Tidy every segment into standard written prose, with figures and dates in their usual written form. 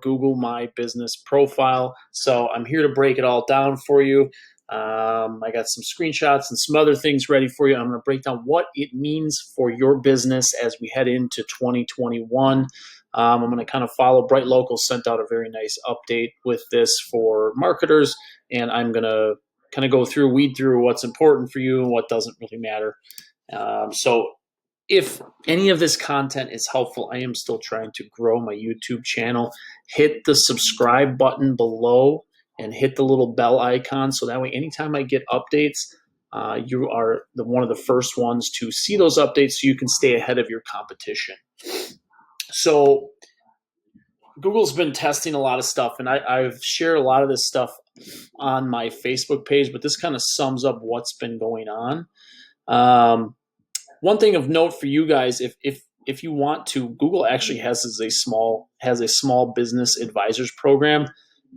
Google My Business profile. So I'm here to break it all down for you. I got some screenshots and some other things ready for you. I'm going to break down what it means for your business as we head into 2021. I'm going to kind of follow. Bright Local sent out a very nice update with this for marketers, and I'm going to kind of go through, weed through what's important for you and what doesn't really matter. So if any of this content is helpful, I am still trying to grow my YouTube channel. Hit the subscribe button below and hit the little bell icon, so that way anytime I get updates, you are one of the first ones to see those updates so you can stay ahead of your competition. So Google's been testing a lot of stuff, and I've shared a lot of this stuff on my Facebook page, but this kind of sums up what's been going on. One thing of note for you guys, if you want to, Google actually has a small business advisors program.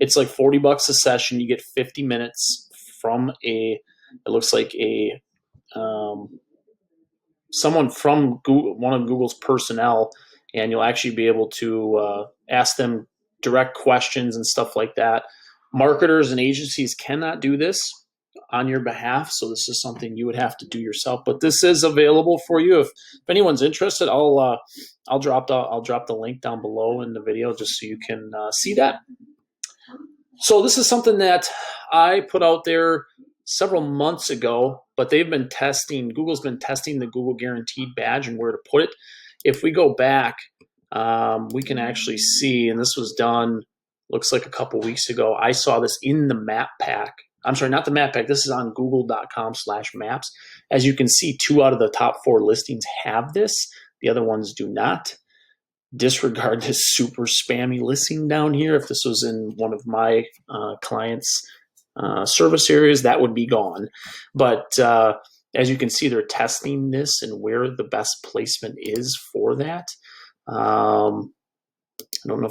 It's like $40 a session. You get 50 minutes from it looks like someone from Google, one of Google's personnel, and you'll actually be able to ask them direct questions and stuff like that. Marketers and agencies cannot do this on your behalf, so this is something you would have to do yourself. But this is available for you. If anyone's interested, I'll drop the link down below in the video just so you can see that. So this is something that I put out there several months ago, but they've been testing. Google's been testing the Google Guaranteed badge and where to put it. If we go back, we can actually see, and this was done, looks like a couple weeks ago. I saw this in the map pack. I'm sorry, not the map pack. This is on google.com/maps. As you can see, 2 out of the top 4 listings have this. The other ones do not. Disregard this super spammy listing down here. If this was in one of my clients' service areas, that would be gone. But as you can see, they're testing this and where the best placement is for that. I don't know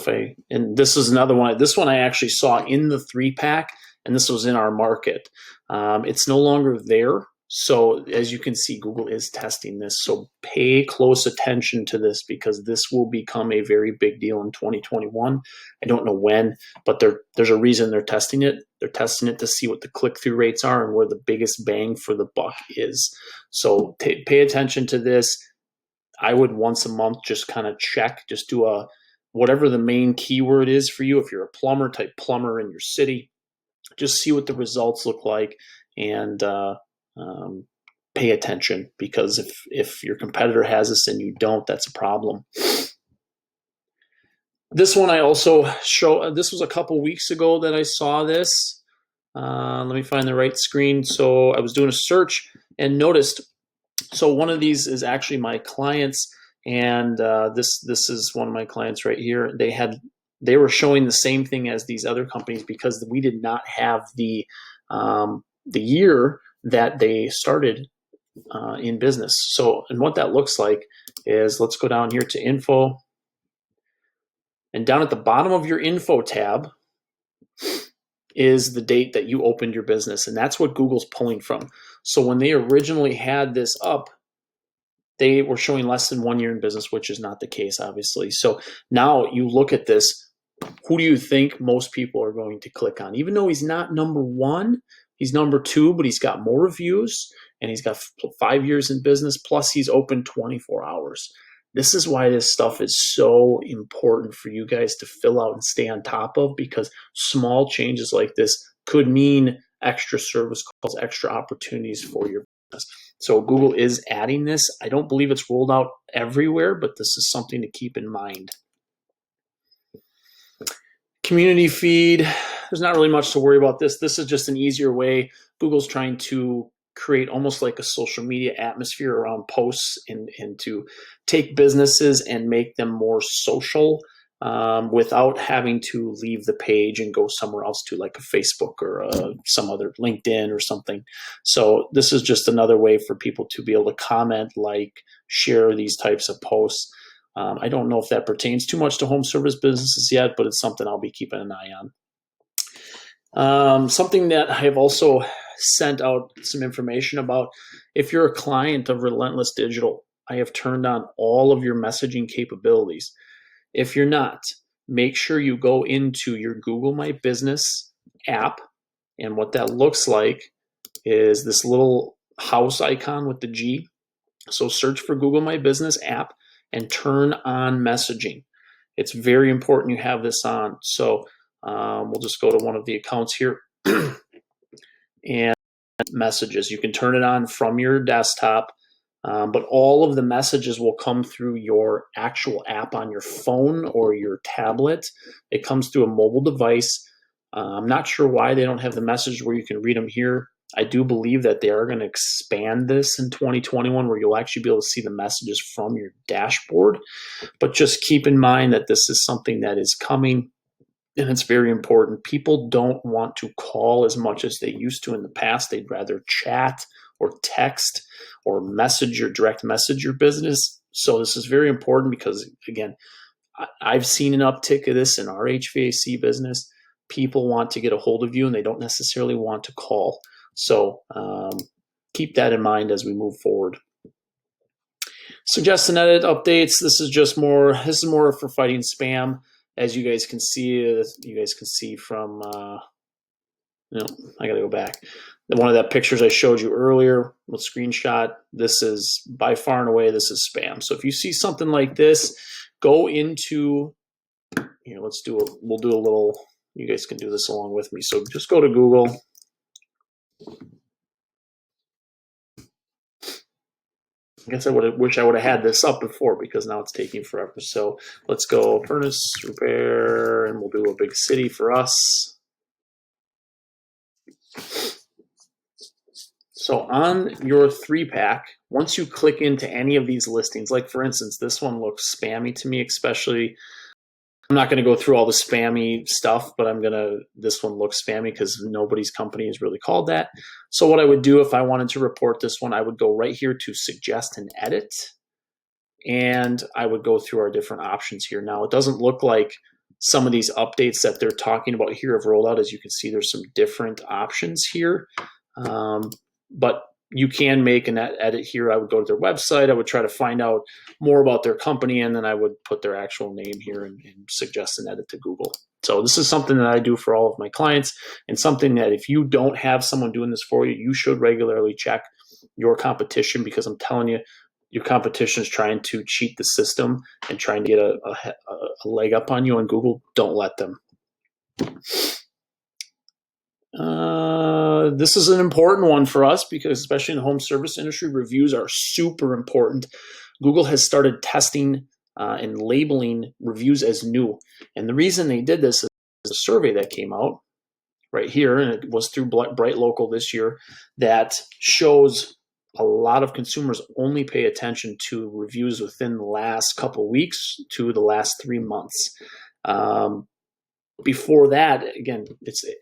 and this is another one. This one I actually saw in the 3-pack, and this was in our market. It's no longer there. So as you can see, Google is testing this. So pay close attention to this, because this will become a very big deal in 2021. I don't know when, but there's a reason they're testing it. They're testing it to see what the click-through rates are and where the biggest bang for the buck is. So pay attention to this. I would once a month just kind of check, just do whatever the main keyword is for you. If you're a plumber, type plumber in your city. Just see what the results look like, and pay attention, because if your competitor has this and you don't, that's a problem. This one I also show. This was a couple weeks ago that I saw this. Let me find the right screen. So I was doing a search and noticed. So one of these is actually my clients, and this is one of my clients right here. They were showing the same thing as these other companies, because we did not have the year that they started in business. So, and what that looks like is, let's go down here to info, and down at the bottom of your info tab is the date that you opened your business, and that's what Google's pulling from. So when they originally had this up, they were showing less than 1 year in business, which is not the case, obviously. So now you look at this, who do you think most people are going to click on? Even though he's not number 1, he's number 2, but he's got more reviews, and he's got 5 years in business, plus he's open 24 hours. This is why this stuff is so important for you guys to fill out and stay on top of, because small changes like this could mean extra service calls, extra opportunities for your business. So Google is adding this. I don't believe it's rolled out everywhere, but this is something to keep in mind. Community feed, there's not really much to worry about this. This is just an easier way. Google's trying to create almost like a social media atmosphere around posts, and to take businesses and make them more social without having to leave the page and go somewhere else to, like a Facebook or some other LinkedIn or something. So this is just another way for people to be able to comment, like, share these types of posts. I don't know if that pertains too much to home service businesses yet, but it's something I'll be keeping an eye on. Something that I have also sent out some information about, if you're a client of Relentless Digital, I have turned on all of your messaging capabilities. If you're not, make sure you go into your Google My Business app. And what that looks like is this little house icon with the G. So search for Google My Business app and turn on messaging. It's very important you have this on. So we'll just go to one of the accounts here and messages. You can turn it on from your desktop, but all of the messages will come through your actual app on your phone or your tablet. It comes through a mobile device. I'm not sure why they don't have the message where you can read them here. I do believe that they are going to expand this in 2021 where you'll actually be able to see the messages from your dashboard. But just keep in mind that this is something that is coming, and it's very important. People don't want to call as much as they used to in the past. They'd rather chat or text or message or direct message your business. So this is very important because, again, I've seen an uptick of this in our HVAC business. People want to get a hold of you and they don't necessarily want to call. So keep that in mind as we move forward. Suggest and edit updates. This is more for fighting spam. As you guys can see, from, I gotta go back. One of that pictures I showed you earlier with screenshot, this is by far and away, this is spam. So if you see something like this, go into, we'll do a little, you guys can do this along with me. So just go to Google. I guess I wish I would have had this up before because now it's taking forever. So let's go furnace repair and we'll do a big city for us. So on your 3-pack, once you click into any of these listings, like for instance, this one looks spammy to me, especially. I'm not going to go through all the spammy stuff, but this one looks spammy because nobody's company is really called that. So what I would do if I wanted to report this one, I would go right here to suggest and edit. And I would go through our different options here. Now, it doesn't look like some of these updates that they're talking about here have rolled out. As you can see, there's some different options here. But you can make an edit here. I would go to their website. I would try to find out more about their company, and then I would put their actual name here and suggest an edit to Google. So this is something that I do for all of my clients, and something that if you don't have someone doing this for you, you should regularly check your competition, because I'm telling you, your competition is trying to cheat the system and trying to get a leg up on you on Google. Don't let them. This is an important one for us because especially in the home service industry, reviews are super important. Google has started testing and labeling reviews as new. And the reason they did this is a survey that came out right here, and it was through Bright Local this year, that shows a lot of consumers only pay attention to reviews within the last couple of weeks to the last 3 months. Before that, again,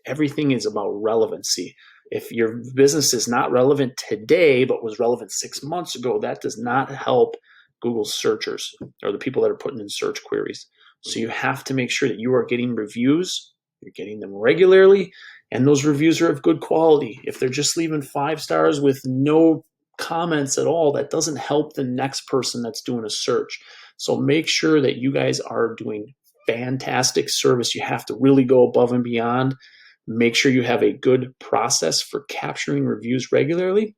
everything is about relevancy. If your business is not relevant today, but was relevant 6 months ago, that does not help Google's searchers or the people that are putting in search queries. So you have to make sure that you are getting reviews, you're getting them regularly, and those reviews are of good quality. If they're just leaving 5 stars with no comments at all, that doesn't help the next person that's doing a search. So make sure that you guys are doing fantastic service. You have to really go above and beyond. Make sure you have a good process for capturing reviews regularly.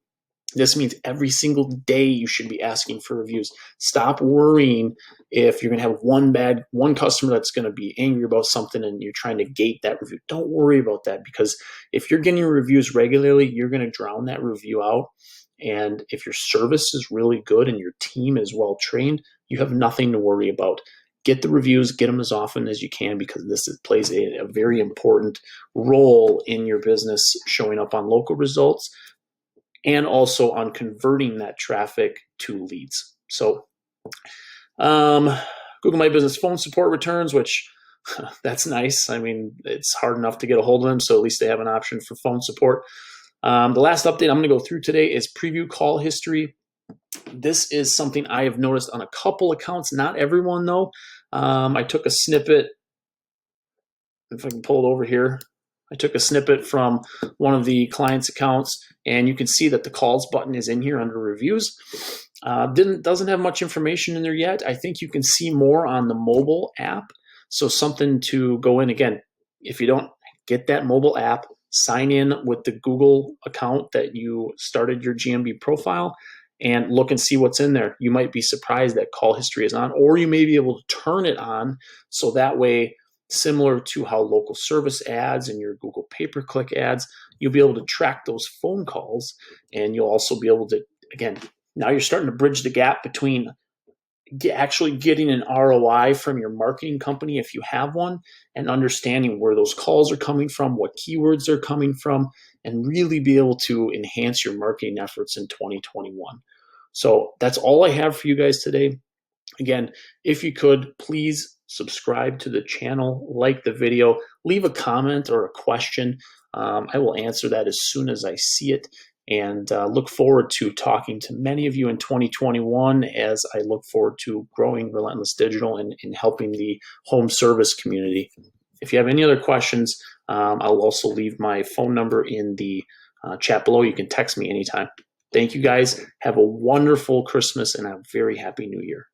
This means every single day you should be asking for reviews. Stop worrying if you're going to have one customer that's going to be angry about something and you're trying to gate that review. Don't worry about that, because if you're getting reviews regularly, you're going to drown that review out. And if your service is really good and your team is well trained, you have nothing to worry about. Get the reviews, get them as often as you can, because this plays a very important role in your business, showing up on local results and also on converting that traffic to leads. So Google My Business phone support returns, which that's nice. I mean, it's hard enough to get a hold of them, so at least they have an option for phone support. The last update I'm going to go through today is preview call history. This is something I have noticed on a couple accounts, not everyone though. I took a snippet, if I can pull it over here. I took a snippet from one of the client's accounts, and you can see that the calls button is in here under reviews. Doesn't have much information in there yet. I think you can see more on the mobile app. So something to go in. Again, if you don't get that mobile app, sign in with the Google account that you started your GMB profile and look and see what's in there. You might be surprised that call history is on, or you may be able to turn it on so that way, similar to how local service ads and your Google pay-per-click ads, you'll be able to track those phone calls, and you'll also be able to, again, now you're starting to bridge the gap between actually getting an ROI from your marketing company if you have one, and understanding where those calls are coming from, what keywords they're coming from, and really be able to enhance your marketing efforts in 2021. So that's all I have for you guys today. Again, if you could, please subscribe to the channel, like the video, leave a comment or a question. I will answer that as soon as I see it, and look forward to talking to many of you in 2021 as I look forward to growing Relentless Digital and helping the home service community. If you have any other questions, I'll also leave my phone number in the chat below. You can text me anytime. Thank you guys. Have a wonderful Christmas and a very happy New Year.